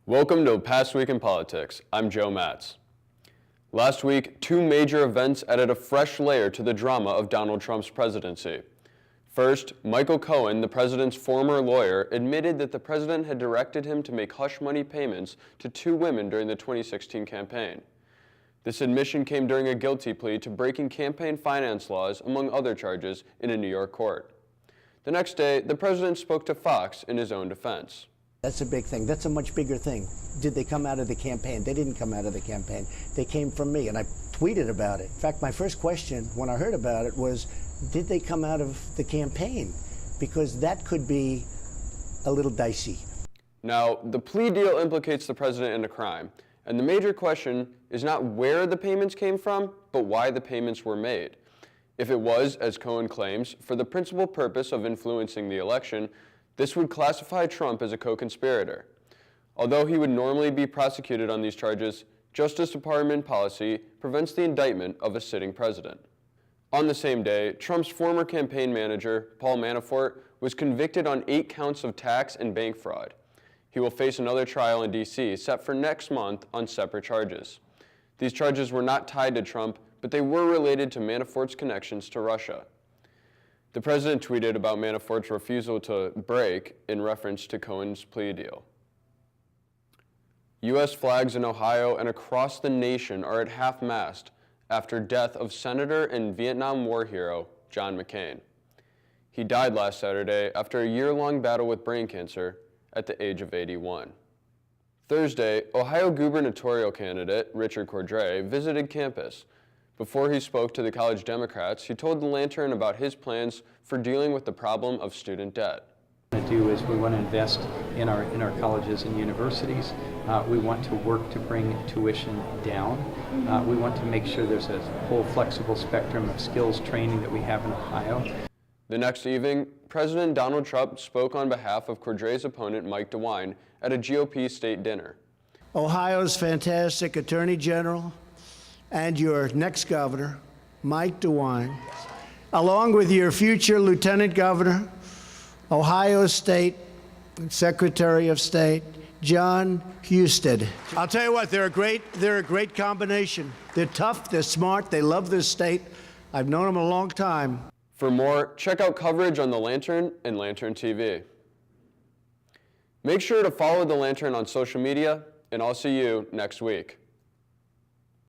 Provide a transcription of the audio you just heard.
Welcome to Past Week in Politics. I'm Joe Matz. Last week, two major events added a fresh layer to the drama of Donald Trump's presidency. First, Michael Cohen, the president's former lawyer, admitted that the president had directed him to make hush money payments to two women during the 2016 campaign. This admission came during a guilty plea to breaking campaign finance laws, among other charges, in a New York court. The next day, the president spoke to Fox in his own defense. That's a big thing. That's a much bigger thing. Did they come out of the campaign? They didn't come out of the campaign. They came from me, and I tweeted about it. In fact, my first question when I heard about it was, did they come out of the campaign? Because that could be a little dicey. Now, the plea deal implicates the president in a crime, and the major question is not where the payments came from, but why the payments were made. If it was, as Cohen claims, for the principal purpose of influencing the election, this would classify Trump as a co-conspirator. Although he would normally be prosecuted on these charges, Justice Department policy prevents the indictment of a sitting president. On the same day, Trump's former campaign manager, Paul Manafort, was convicted on 8 counts of tax and bank fraud. He will face another trial in D.C. set for next month on separate charges. These charges were not tied to Trump, but they were related to Manafort's connections to Russia. The president tweeted about Manafort's refusal to break in reference to Cohen's plea deal. U.S. flags in Ohio and across the nation are at half-mast after death of Senator and Vietnam War hero John McCain. He died last Saturday after a year-long battle with brain cancer at the age of 81. Thursday, Ohio gubernatorial candidate Richard Cordray visited campus. Before he spoke to the college Democrats, he told the Lantern about his plans for dealing with the problem of student debt. What we want to do is we want to invest in our colleges and universities. We want to work to bring tuition down. We want to make sure there's a whole flexible spectrum of skills training that we have in Ohio. The next evening, President Donald Trump spoke on behalf of Cordray's opponent Mike DeWine at a GOP state dinner. Ohio's fantastic Attorney General and your next governor, Mike DeWine, along with your future Lieutenant Governor, Ohio State Secretary of State, John Husted. I'll tell you what, they're a great combination. They're tough, they're smart, they love this state. I've known them a long time. For more, check out coverage on The Lantern and Lantern TV. Make sure to follow The Lantern on social media, and I'll see you next week.